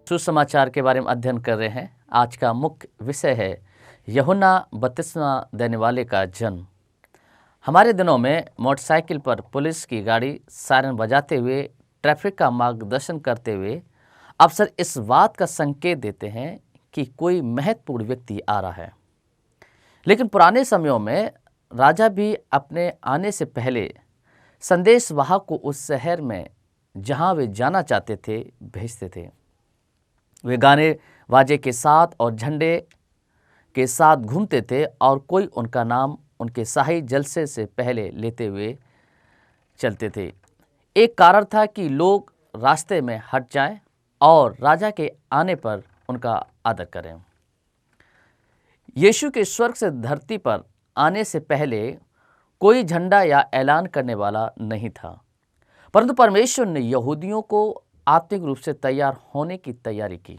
सुसमाचार के बारे में अध्ययन कर रहे हैं। आज का मुख्य विषय है यूहन्ना बपतिस्मा देने वाले का जन्म। हमारे दिनों में मोटरसाइकिल पर पुलिस की गाड़ी सायरन बजाते हुए ट्रैफिक का मार्गदर्शन करते हुए अक्सर इस बात का संकेत देते हैं कि कोई महत्वपूर्ण व्यक्ति आ रहा है। लेकिन पुराने समयों में राजा भी अपने आने से पहले संदेशवाहक को उस शहर में जहां वे जाना चाहते थे भेजते थे। वे गाने बाजे के साथ और झंडे के साथ घूमते थे और कोई उनका नाम उनके शाही जलसे से पहले लेते हुए चलते थे। एक कारण था कि लोग रास्ते में हट जाएं और राजा के आने पर उनका आदर करें। यीशु के स्वर्ग से धरती पर आने से पहले कोई झंडा या ऐलान करने वाला नहीं था, परंतु परमेश्वर ने यहूदियों को आत्मिक रूप से तैयार होने की तैयारी की।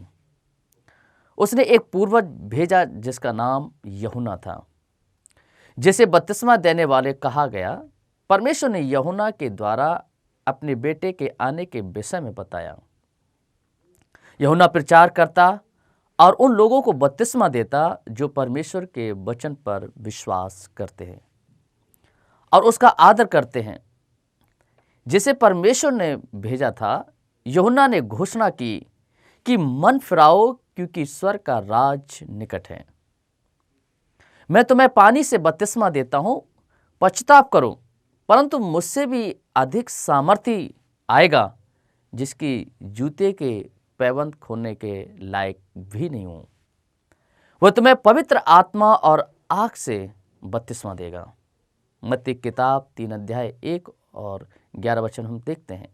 उसने एक पूर्वज भेजा जिसका नाम यूहन्ना था, जिसे बपतिस्मा देने वाले कहा गया। परमेश्वर ने यूहन्ना के द्वारा अपने बेटे के आने के विषय में बताया। यूहन्ना प्रचार करता और उन लोगों को बपतिस्मा देता जो परमेश्वर के वचन पर विश्वास करते हैं और उसका आदर करते हैं, जिसे परमेश्वर ने भेजा था। यूहन्ना ने घोषणा की कि मन फिराओ, क्योंकि स्वर्ग का राज निकट है। मैं तुम्हें पानी से बपतिस्मा देता हूं, पश्चाताप करो, परंतु मुझसे भी अधिक सामर्थी आएगा जिसकी जूते के पैबंद खोलने के लायक भी नहीं हूं। वह तुम्हें पवित्र आत्मा और आग से बपतिस्मा देगा। मत्ती किताब 3 अध्याय 1 और 11 वचन हम देखते हैं।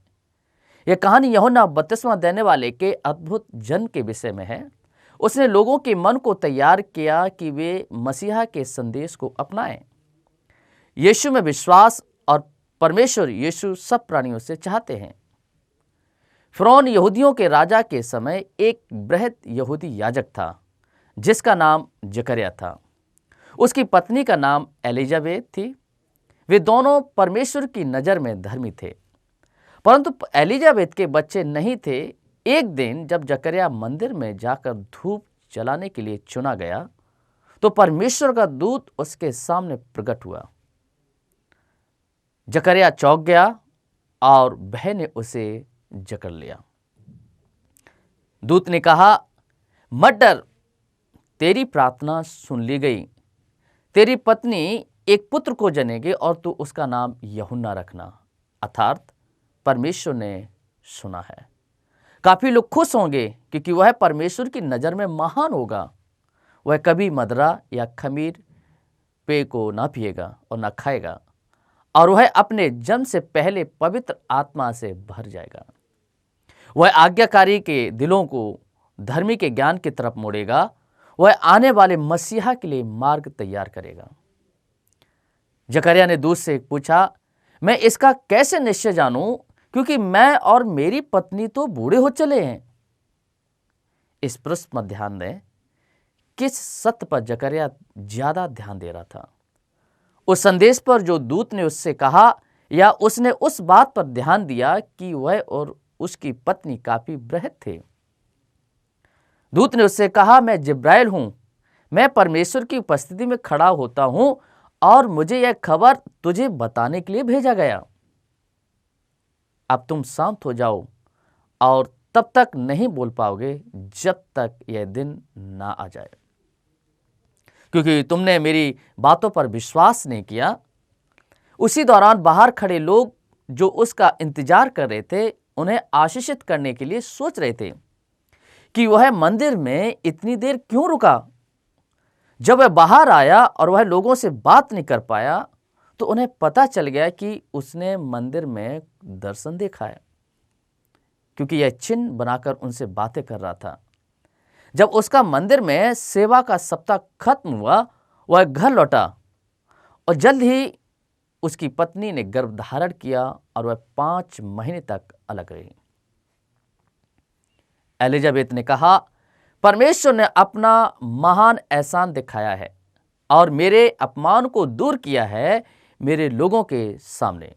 यह कहानी यूहन्ना बपतिस्मा देने वाले के अद्भुत जन्म के विषय में है। उसने लोगों के मन को तैयार किया कि वे मसीहा के संदेश को अपनाएं। यीशु में विश्वास और परमेश्वर यीशु सब प्राणियों से चाहते हैं। फिरौन यहूदियों के राजा के समय एक बृहद यहूदी याजक था जिसका नाम जकरिया था। उसकी पत्नी का नाम एलिजाबेथ थी। वे दोनों परमेश्वर की नज़र में धर्मी थे, परंतु एलिजाबेथ के बच्चे नहीं थे। एक दिन जब जकरिया मंदिर में जाकर धूप जलाने के लिए चुना गया तो परमेश्वर का दूत उसके सामने प्रकट हुआ। जकरिया चौंक गया और बहन ने उसे जकड़ लिया। दूत ने कहा, मत डर, तेरी प्रार्थना सुन ली गई। तेरी पत्नी एक पुत्र को जनेगी और तू उसका नाम यूहन्ना रखना, अर्थात परमेश्वर ने सुना है। काफी लोग खुश होंगे क्योंकि वह परमेश्वर की नज़र में महान होगा। वह कभी मदरा या खमीर पेय को ना पिएगा और ना खाएगा, और वह अपने जन्म से पहले पवित्र आत्मा से भर जाएगा। वह आज्ञाकारी के दिलों को धर्मी के ज्ञान की तरफ मोड़ेगा। वह आने वाले मसीहा के लिए मार्ग तैयार करेगा। जकरिया ने दूत से पूछा, मैं इसका कैसे निश्चय जानूं, क्योंकि मैं और मेरी पत्नी तो बूढ़े हो चले हैं। इस प्रश्न पर ध्यान दें, किस सत्य पर जकरिया ज्यादा ध्यान दे रहा था, उस संदेश पर जो दूत ने उससे कहा, या उसने उस बात पर ध्यान दिया कि वह और उसकी पत्नी काफी बृहद थे। दूत ने उससे कहा, मैं जिब्राइल हूं, मैं परमेश्वर की उपस्थिति में खड़ा होता हूं और मुझे यह खबर तुझे बताने के लिए भेजा गया। अब तुम शांत हो जाओ और तब तक नहीं बोल पाओगे जब तक यह दिन ना आ जाए, क्योंकि तुमने मेरी बातों पर विश्वास नहीं किया। उसी दौरान बाहर खड़े लोग जो उसका इंतजार कर रहे थे, उन्हें आशीषित करने के लिए सोच रहे थे कि वह मंदिर में इतनी देर क्यों रुका। जब वह बाहर आया और वह लोगों से बात नहीं कर पाया तो उन्हें पता चल गया कि उसने मंदिर में दर्शन देखा है, क्योंकि यह चिन्ह बनाकर उनसे बातें कर रहा था। जब उसका मंदिर में सेवा का सप्ताह खत्म हुआ, वह घर लौटा और जल्द ही उसकी पत्नी ने गर्भ धारण किया और वह 5 महीने तक अलग रही। एलिजाबेथ ने कहा, परमेश्वर ने अपना महान एहसान दिखाया है और मेरे अपमान को दूर किया है। मेरे लोगों के सामने।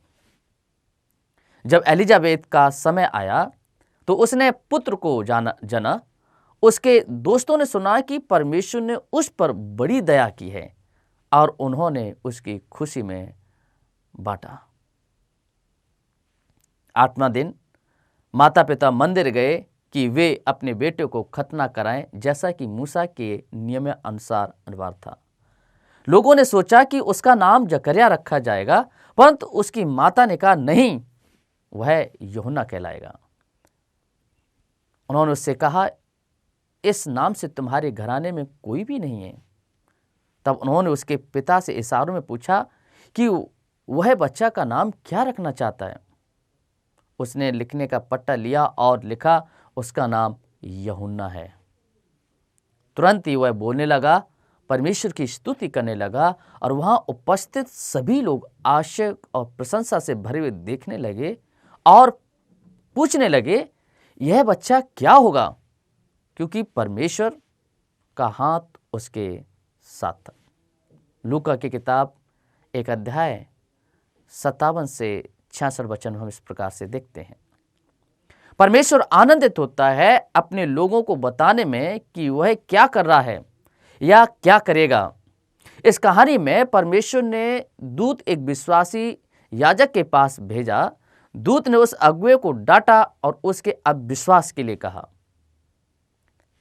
जब एलिजाबेथ का समय आया तो उसने पुत्र को जना। उसके दोस्तों ने सुना कि परमेश्वर ने उस पर बड़ी दया की है और उन्होंने उसकी खुशी में बांटा। 8वां दिन माता पिता मंदिर गए कि वे अपने बेटे को खतना कराएं, जैसा कि मूसा के नियम अनुसार अनिवार्य था। लोगों ने सोचा कि उसका नाम जकरिया रखा जाएगा, परंतु उसकी माता ने कहा नहीं, वह यूहन्ना कहलाएगा। उन्होंने उससे कहा, इस नाम से तुम्हारे घराने में कोई भी नहीं है। तब उन्होंने उसके पिता से इशारों में पूछा कि वह बच्चा का नाम क्या रखना चाहता है। उसने लिखने का पट्टा लिया और लिखा, उसका नाम यूहन्ना है। तुरंत ही वह बोलने लगा, परमेश्वर की स्तुति करने लगा और वहां उपस्थित सभी लोग आश्चर्य और प्रशंसा से भरे हुए देखने लगे और पूछने लगे, यह बच्चा क्या होगा, क्योंकि परमेश्वर का हाथ उसके साथ था। लूका की किताब 1 अध्याय 57 से 66 वचन हम इस प्रकार से देखते हैं। परमेश्वर आनंदित होता है अपने लोगों को बताने में कि वह क्या कर रहा है या क्या करेगा। इस कहानी में परमेश्वर ने दूत एक विश्वासी याजक के पास भेजा। दूत ने उस अगुए को डांटा और उसके अविश्वास के लिए कहा।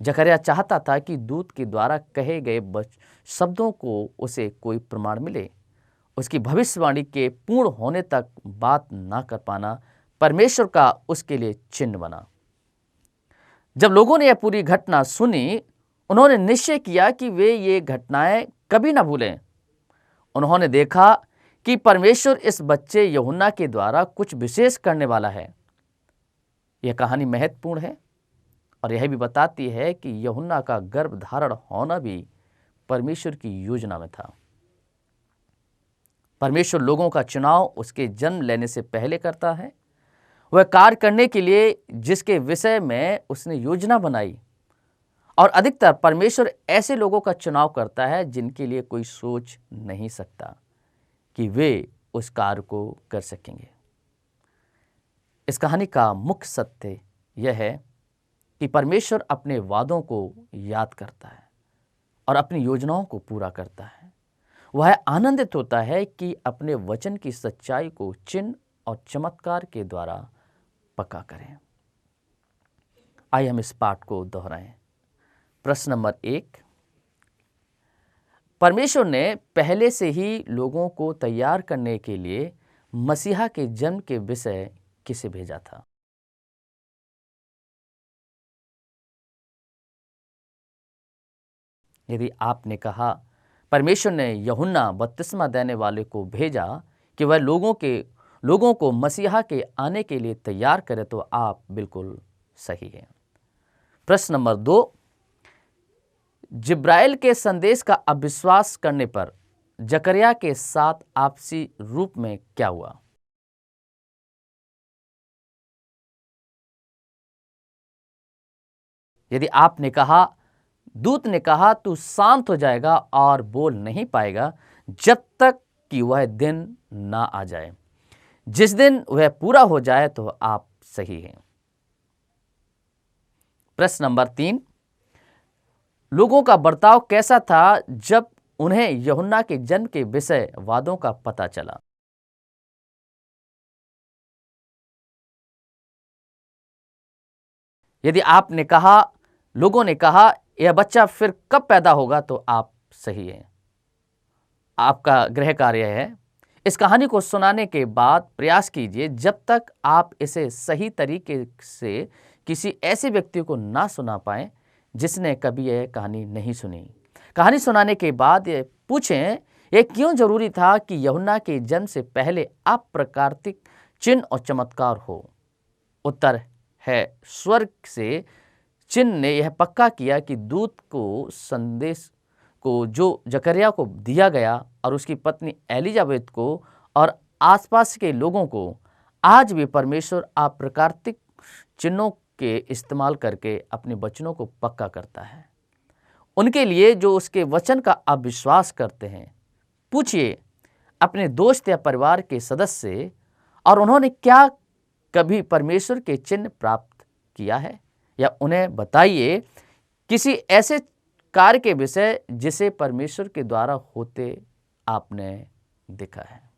जकरिया चाहता था कि दूत के द्वारा कहे गए शब्दों को उसे कोई प्रमाण मिले। उसकी भविष्यवाणी के पूर्ण होने तक बात ना कर पाना परमेश्वर का उसके लिए चिन्ह बना। जब लोगों ने यह पूरी घटना सुनी, उन्होंने निश्चय किया कि वे ये घटनाएं कभी ना भूलें। उन्होंने देखा कि परमेश्वर इस बच्चे यूहन्ना के द्वारा कुछ विशेष करने वाला है। यह कहानी महत्वपूर्ण है और यह भी बताती है कि यूहन्ना का गर्भ धारण होना भी परमेश्वर की योजना में था। परमेश्वर लोगों का चुनाव उसके जन्म लेने से पहले करता है। वह कार्य करने के लिए जिसके विषय में उसने योजना बनाई, और अधिकतर परमेश्वर ऐसे लोगों का चुनाव करता है जिनके लिए कोई सोच नहीं सकता कि वे उस कार्य को कर सकेंगे। इस कहानी का मुख्य सत्य यह है कि परमेश्वर अपने वादों को याद करता है और अपनी योजनाओं को पूरा करता है। वह आनंदित होता है कि अपने वचन की सच्चाई को चिन्ह और चमत्कार के द्वारा पक्का करें। आइए हम इस पाठ को दोहराएं। प्रश्न नंबर 1, परमेश्वर ने पहले से ही लोगों को तैयार करने के लिए मसीहा के जन्म के विषय किसे भेजा था? यदि आपने कहा परमेश्वर ने यूहन्ना बपतिस्मा देने वाले को भेजा कि वह लोगों को मसीहा के आने के लिए तैयार करे, तो आप बिल्कुल सही हैं। प्रश्न नंबर 2, जिब्राइल के संदेश का अविश्वास करने पर जकरिया के साथ आपसी रूप में क्या हुआ? यदि आपने कहा दूत ने कहा तू शांत हो जाएगा और बोल नहीं पाएगा जब तक कि वह दिन ना आ जाए, जिस दिन वह पूरा हो जाए, तो आप सही हैं। प्रश्न नंबर 3, लोगों का बर्ताव कैसा था जब उन्हें यूहन्ना के जन्म के विषय वादों का पता चला? यदि आपने कहा लोगों ने कहा यह बच्चा फिर कब पैदा होगा, तो आप सही हैं। आपका गृह कार्य है, इस कहानी को सुनाने के बाद प्रयास कीजिए जब तक आप इसे सही तरीके से किसी ऐसे व्यक्ति को ना सुना पाएं जिसने कभी यह कहानी नहीं सुनी। कहानी सुनाने के बाद ये पूछें, यह क्यों जरूरी था कि यूहन्ना के जन्म से पहले अप्राकृतिक चिन्ह और चमत्कार हो? उत्तर है, स्वर्ग से चिन्ह ने यह पक्का किया कि दूत को संदेश को जो जकरिया को दिया गया और उसकी पत्नी एलिजाबेथ को और आसपास के लोगों को आज भी परमेश्वर अप्राकृतिक चिन्हों के इस्तेमाल करके अपने वचनों को पक्का करता है। उनके लिए जो उसके वचन का अविश्वास करते हैं, पूछिए, अपने दोस्त या परिवार के सदस्य और उन्होंने क्या कभी परमेश्वर के चिन्ह प्राप्त किया है? या उन्हें बताइए किसी ऐसे कार्य के विषय जिसे परमेश्वर के द्वारा होते आपने देखा है।